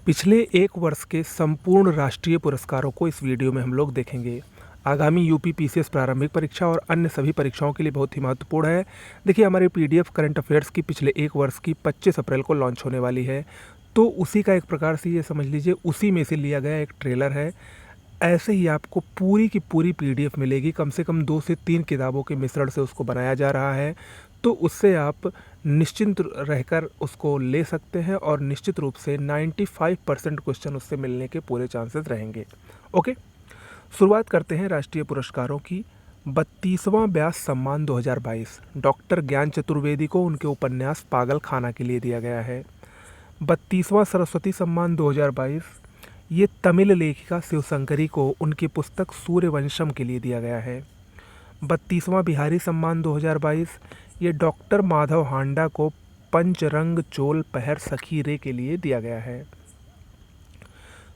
पिछले एक वर्ष के संपूर्ण राष्ट्रीय पुरस्कारों को इस वीडियो में हम लोग देखेंगे। आगामी यूपी पीसीएस प्रारंभिक परीक्षा और अन्य सभी परीक्षाओं के लिए बहुत ही महत्वपूर्ण है। देखिए, हमारी पीडीएफ करंट अफेयर्स की पिछले एक वर्ष की 25 अप्रैल को लॉन्च होने वाली है, तो उसी का एक प्रकार से ये समझ लीजिए उसी में से लिया गया एक ट्रेलर है। ऐसे ही आपको पूरी की पूरी पीडीएफ मिलेगी, कम से कम 2 से 3 किताबों के मिश्रण से उसको बनाया जा रहा है, तो उससे आप निश्चिंत रहकर उसको ले सकते हैं और निश्चित रूप से 95% क्वेश्चन उससे मिलने के पूरे चांसेस रहेंगे। ओके, शुरुआत करते हैं राष्ट्रीय पुरस्कारों की। 32वां व्यास सम्मान 2022 डॉक्टर ज्ञान चतुर्वेदी को उनके उपन्यास पागल खाना के लिए दिया गया है। 32वां सरस्वती सम्मान 2022 ये तमिल लेखिका शिवशंकरी को उनकी पुस्तक सूर्यवंशम के लिए दिया गया है। 32वां बिहारी सम्मान 2022 ये डॉक्टर माधव हांडा को पंचरंग चोल पहर सखी रे के लिए दिया गया है।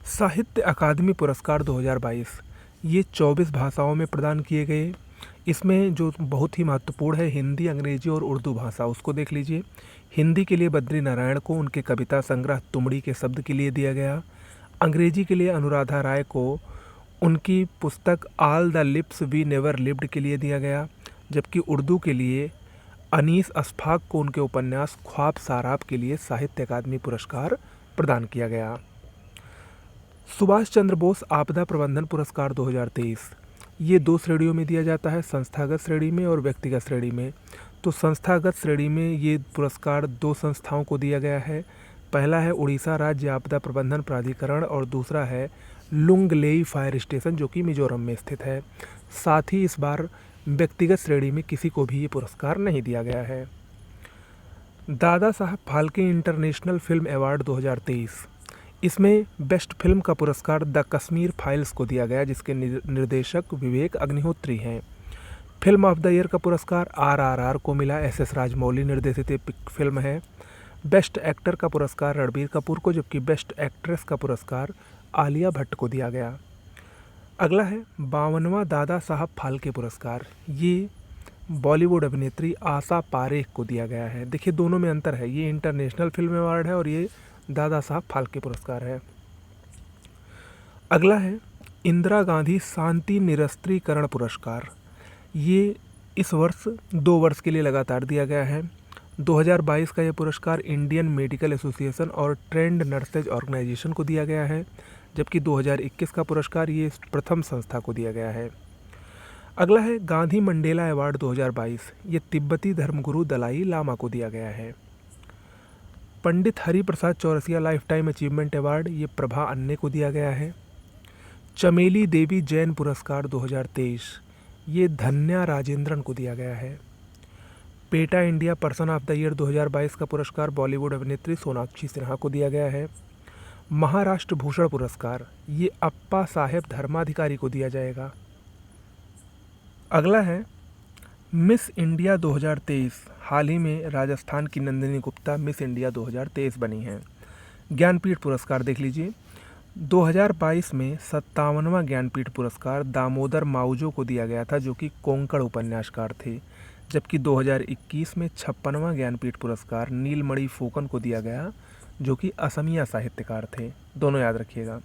साहित्य अकादमी पुरस्कार 2022 ये 24 भाषाओं में प्रदान किए गए। इसमें जो बहुत ही महत्वपूर्ण है, हिंदी, अंग्रेजी और उर्दू भाषा, उसको देख लीजिए। हिंदी के लिए बद्री नारायण को उनके कविता संग्रह तुमड़ी के शब्द के लिए दिया गया। अंग्रेजी के लिए अनुराधा राय को उनकी पुस्तक all the lives we never lived के लिए दिया गया। जबकि उर्दू के लिए अनीस अशफाक को उनके उपन्यास ख्वाब साराब के लिए साहित्य अकादमी पुरस्कार प्रदान किया गया। सुभाष चंद्र बोस आपदा प्रबंधन पुरस्कार 2023 ये 2 श्रेणियों में दिया जाता है, संस्थागत श्रेणी में और व्यक्तिगत श्रेणी में। तो संस्थागत श्रेणी में ये पुरस्कार 2 संस्थाओं को दिया गया है। पहला है उड़ीसा राज्य आपदा प्रबंधन प्राधिकरण और दूसरा है लुंगलेई फायर स्टेशन, जो कि मिजोरम में स्थित है। साथ ही इस बार व्यक्तिगत श्रेणी में किसी को भी ये पुरस्कार नहीं दिया गया है। Dada Saheb Phalke international film award 2023 इसमें बेस्ट फिल्म का पुरस्कार द कश्मीर फाइल्स को दिया गया, जिसके निर्देशक विवेक अग्निहोत्री हैं। फिल्म ऑफ द ईयर का पुरस्कार आरआरआर को मिला, एसएस राजमौली निर्देशित फिल्म है। बेस्ट एक्टर का पुरस्कार रणबीर कपूर को, जबकि बेस्ट एक्ट्रेस का पुरस्कार आलिया भट्ट को दिया गया। अगला है 52वां दादा साहब फाल्के पुरस्कार, ये बॉलीवुड अभिनेत्री आशा पारेख को दिया गया है। देखिए, दोनों में अंतर है, ये इंटरनेशनल फिल्म अवार्ड है और ये दादा साहब फाल्के पुरस्कार है। अगला है इंदिरा गांधी शांति निरस्त्रीकरण पुरस्कार, ये इस वर्ष 2 वर्ष के लिए लगातार दिया गया है। 2022 का यह पुरस्कार इंडियन मेडिकल एसोसिएशन और ट्रेंड नर्सेज ऑर्गेनाइजेशन को दिया गया है, जबकि 2021 का पुरस्कार ये प्रथम संस्था को दिया गया है। अगला है गांधी मंडेला अवार्ड 2022 ये तिब्बती धर्मगुरु दलाई लामा को दिया गया है। Pandit Hari Prasad Chaurasia lifetime achievement award ये प्रभा अन्ने को दिया गया है। चमेली देवी जैन पुरस्कार 2023 ये धन्या राजेंद्रन को दिया गया है। PETA India person of the year 2022 का पुरस्कार बॉलीवुड अभिनेत्री सोनाक्षी सिन्हा को दिया गया है। महाराष्ट्र भूषण पुरस्कार ये अप्पा साहेब धर्माधिकारी को दिया जाएगा। अगला है मिस इंडिया 2023 हाल ही में राजस्थान की नंदिनी गुप्ता मिस इंडिया 2023 बनी हैं। ज्ञानपीठ पुरस्कार देख लीजिए, 2022 में 57वां ज्ञानपीठ पुरस्कार दामोदर माउजो को दिया गया था, जो कि कोंकण उपन्यासकार थे। जबकि 2021 में 56वां ज्ञानपीठ पुरस्कार नीलमणि फूकन को दिया गया, जो कि असमिया साहित्यकार थे। दोनों याद रखिएगा।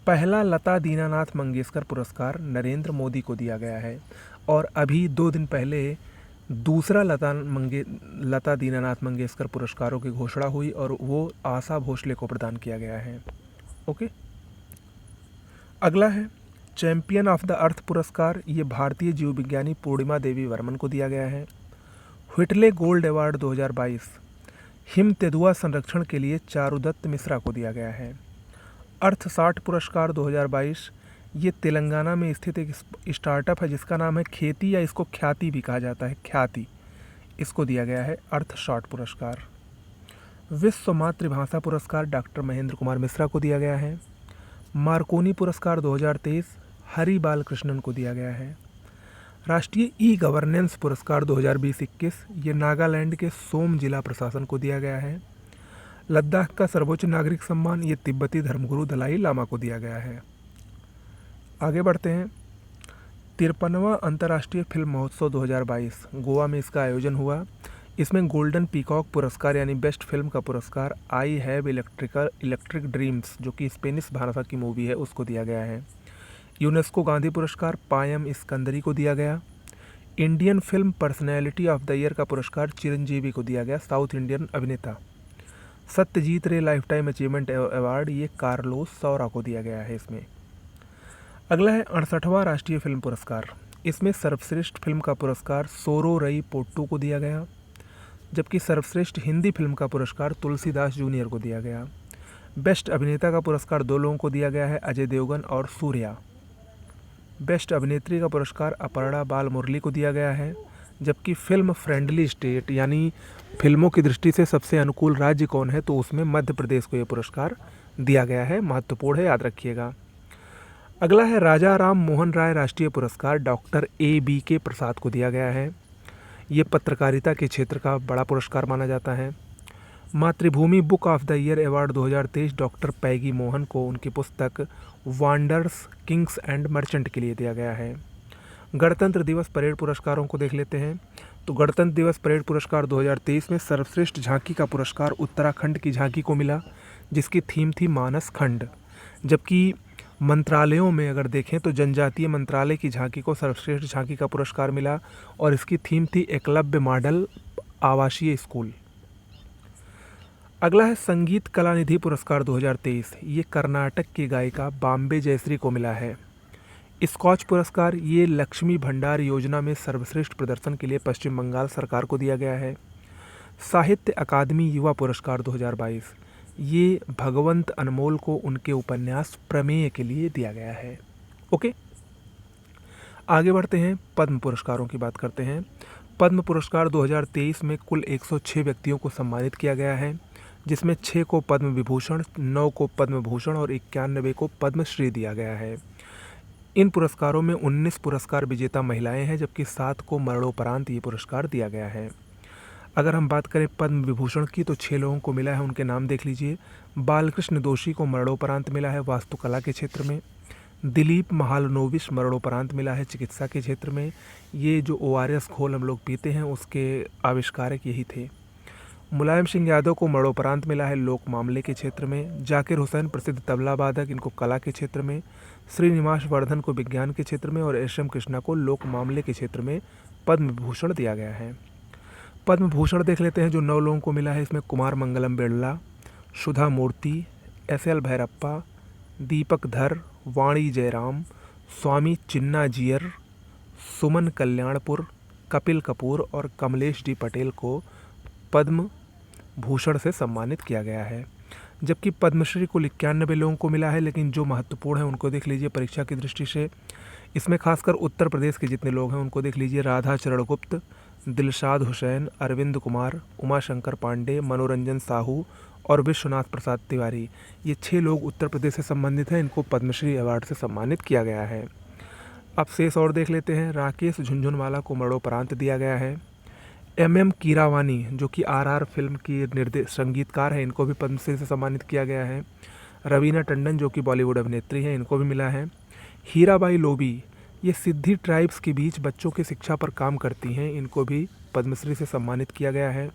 पहला लता दीनानाथ मंगेशकर पुरस्कार नरेंद्र मोदी को दिया गया है और अभी 2 दिन पहले दूसरा लता दीनानाथ मंगेशकर पुरस्कारों की घोषणा हुई और वो आशा भोसले को प्रदान किया गया है। ओके, अगला है चैंपियन ऑफ द अर्थ पुरस्कार, ये भारतीय जीव विज्ञानी पूर्णिमा देवी वर्मन को दिया गया है। व्हिटले गोल्ड अवार्ड 2022 हिम तेंदुआ संरक्षण के लिए चारुदत्त मिश्रा को दिया गया है। अर्थ 60 पुरस्कार 2022 ये तेलंगाना में स्थित एक स्टार्टअप है जिसका नाम है खेती, या इसको ख्याति भी कहा जाता है, ख्याति, इसको दिया गया है अर्थ 60 पुरस्कार। विश्व मातृभाषा पुरस्कार डॉक्टर महेंद्र कुमार मिश्रा को दिया गया है। मार्कोनी पुरस्कार 2023 हरि बालकृष्णन को दिया गया है। राष्ट्रीय ई गवर्नेंस पुरस्कार 2020-21 ये नागालैंड के सोम जिला प्रशासन को दिया गया है। लद्दाख का सर्वोच्च नागरिक सम्मान ये तिब्बती धर्मगुरु दलाई लामा को दिया गया है। आगे बढ़ते हैं। 53वां अंतर्राष्ट्रीय फिल्म महोत्सव 2022 गोवा में इसका आयोजन हुआ। इसमें गोल्डन पीकॉक पुरस्कार यानी बेस्ट फिल्म का पुरस्कार आई हैव इलेक्ट्रिक ड्रीम्स जो कि स्पेनिश भाषा की मूवी है उसको दिया गया है। यूनेस्को गांधी पुरस्कार पायम इस्कंदरी को दिया गया। Indian film personality of the year का पुरस्कार चिरंजीवी को दिया गया, साउथ इंडियन अभिनेता। सत्यजीत रे लाइफ टाइम अचीवमेंट अवार्ड ये कार्लोस सौरा को दिया गया है इसमें। अगला है 68वां राष्ट्रीय फिल्म पुरस्कार। इसमें सर्वश्रेष्ठ फिल्म का पुरस्कार सोरो रई पोट्टू को दिया गया, जबकि सर्वश्रेष्ठ हिंदी फिल्म का पुरस्कार तुलसीदास जूनियर को दिया गया। बेस्ट अभिनेता का पुरस्कार दो लोगों को दिया गया है, अजय देवगन और सूर्या। बेस्ट अभिनेत्री का पुरस्कार अपर्णा बाल मुरली को दिया गया है, जबकि फिल्म फ्रेंडली स्टेट यानी फिल्मों की दृष्टि से सबसे अनुकूल राज्य कौन है तो उसमें मध्य प्रदेश को ये पुरस्कार दिया गया है। महत्वपूर्ण है, याद रखिएगा। अगला है राजा राम मोहन राय राष्ट्रीय पुरस्कार डॉक्टर A.B.K. प्रसाद को दिया गया है। ये पत्रकारिता के क्षेत्र का बड़ा पुरस्कार माना जाता है। Mathrubhumi book of the year award 2023 doctor Peggy Mohan को उनकी पुस्तक वांडर्स किंग्स एंड मर्चेंट के लिए दिया गया है। गणतंत्र दिवस परेड पुरस्कारों को देख लेते हैं। तो गणतंत्र दिवस परेड पुरस्कार 2023 में सर्वश्रेष्ठ झांकी का पुरस्कार उत्तराखंड की झांकी को मिला, जिसकी थीम थी मानस खंड। जबकि मंत्रालयों में अगर देखें तो जनजातीय मंत्रालय की झांकी को सर्वश्रेष्ठ झांकी का पुरस्कार मिला और इसकी थीम थी एकलव्य मॉडल आवासीय स्कूल। अगला है संगीत कला निधि पुरस्कार 2023। ये कर्नाटक की गायिका बॉम्बे जयश्री को मिला है। स्कॉच पुरस्कार ये लक्ष्मी भंडार योजना में सर्वश्रेष्ठ प्रदर्शन के लिए पश्चिम बंगाल सरकार को दिया गया है। साहित्य अकादमी युवा पुरस्कार 2022 ये भगवंत अनमोल को उनके उपन्यास प्रमेय के लिए दिया गया है। ओके, आगे बढ़ते हैं, पद्म पुरस्कारों की बात करते हैं। पद्म पुरस्कार 2023 में कुल 106 व्यक्तियों को सम्मानित किया गया है, जिसमें 6 को पद्म विभूषण, 9 को पद्म भूषण और 91 को पद्मश्री दिया गया है। इन पुरस्कारों में 19 पुरस्कार विजेता महिलाएं हैं, जबकि 7 को मरणोपरांत ये पुरस्कार दिया गया है। अगर हम बात करें पद्म विभूषण की तो 6 लोगों को मिला है, उनके नाम देख लीजिए। बालकृष्ण दोषी को मरणोपरांत मिला है वास्तुकला के क्षेत्र में। दिलीप महालनोबिस मरणोपरांत मिला है चिकित्सा के क्षेत्र में। ये जो ORS घोल हम लोग पीते हैं उसके आविष्कारक यही थे। मुलायम सिंह यादव को मरणोपरांत मिला है लोक मामले के क्षेत्र में। जाकिर हुसैन प्रसिद्ध तबला वादक, इनको कला के क्षेत्र में। श्रीनिवास वर्धन को विज्ञान के क्षेत्र में और SM कृष्णा को लोक मामले के क्षेत्र में पद्म विभूषण दिया गया है। पद्म भूषण देख लेते हैं जो 9 लोगों को मिला है। इसमें कुमार मंगलम बिरला, सुधा मूर्ति, SL भैरप्पा, दीपक धर, वाणी जयराम, स्वामी चिन्ना जियर, सुमन कल्याणपुर, कपिल कपूर और कमलेश D पटेल को पद्म भूषण से सम्मानित किया गया है। जबकि पद्मश्री कुल 91 लोगों को मिला है, लेकिन जो महत्वपूर्ण है उनको देख लीजिए परीक्षा की दृष्टि से। इसमें खासकर उत्तर प्रदेश के जितने लोग हैं उनको देख लीजिए। राधा चरण गुप्त, दिलशाद हुसैन, अरविंद कुमार, उमाशंकर पांडे, मनोरंजन साहू और विश्वनाथ प्रसाद तिवारी, ये 6 लोग उत्तर प्रदेश से संबंधित हैं। इनको पद्मश्री अवार्ड से सम्मानित किया गया है। अब शेष और देख लेते हैं। राकेश झुनझुनवाला को मरणोपरांत दिया गया है। MM कीरावानी जो कि RR फिल्म की संगीतकार है, इनको भी पद्मश्री से सम्मानित किया गया है। रवीना टंडन जो कि बॉलीवुड अभिनेत्री हैं, इनको भी मिला है। हीराबाई लोबी ये सिद्धि ट्राइब्स के बीच बच्चों की शिक्षा पर काम करती हैं, इनको भी पद्मश्री से सम्मानित किया गया है।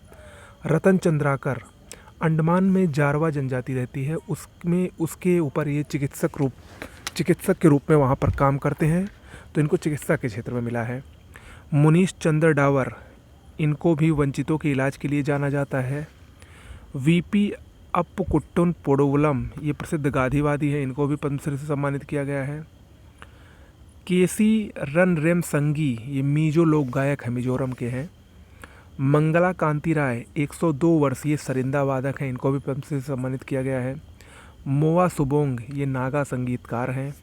रतन चंद्राकर अंडमान में जारवा जनजाति रहती है, उसमें उसके ऊपर ये चिकित्सक के रूप में वहाँ पर काम करते हैं, तो इनको चिकित्सा के क्षेत्र में मिला है। मुनीश चंद्र डावर, इनको भी वंचितों के इलाज के लिए जाना जाता है। VP अप्पुकुट्टन पोडोवलम ये प्रसिद्ध गांधीवादी है, इनको भी पद्मश्री से सम्मानित किया गया है। KC रनरेम संगी ये मिजो लोक गायक है, मिजोरम के हैं। मंगला कांति राय 102 वर्षीय सरिंदा वादक हैं, इनको भी पद्मश्री से सम्मानित किया गया है। मोआ सुबोंग ये नागा संगीतकार हैं।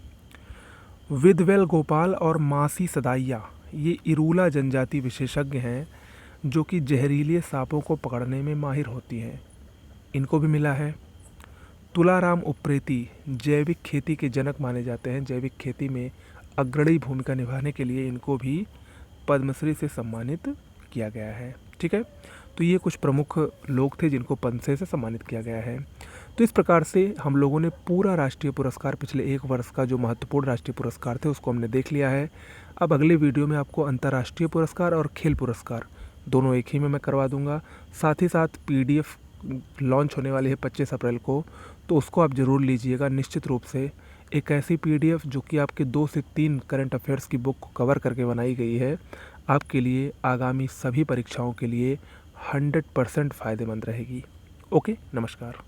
विदवेल गोपाल और मासी सदाइया ये इरूला जनजाति विशेषज्ञ हैं जो कि जहरीले सांपों को पकड़ने में माहिर होती हैं, इनको भी मिला है। तुलाराम उप्रेती जैविक खेती के जनक माने जाते हैं, जैविक खेती में अग्रणी भूमिका निभाने के लिए इनको भी पद्मश्री से सम्मानित किया गया है। ठीक है, तो ये कुछ प्रमुख लोग थे जिनको पद्मश्री से सम्मानित किया गया है। तो इस प्रकार से हम लोगों ने पूरा राष्ट्रीय पुरस्कार पिछले 1 वर्ष का जो महत्वपूर्ण राष्ट्रीय पुरस्कार थे उसको हमने देख लिया है। अब अगले वीडियो में आपको अंतर्राष्ट्रीय पुरस्कार और खेल पुरस्कार दोनों एक ही में मैं करवा दूंगा। साथ ही साथ पीडीएफ लॉन्च होने वाली है 25 अप्रैल को, तो उसको आप ज़रूर लीजिएगा निश्चित रूप से। एक ऐसी पीडीएफ जो कि आपके 2 से 3 करंट अफेयर्स की बुक को कवर करके बनाई गई है, आपके लिए आगामी सभी परीक्षाओं के लिए 100% फ़ायदेमंद रहेगी। ओके, नमस्कार।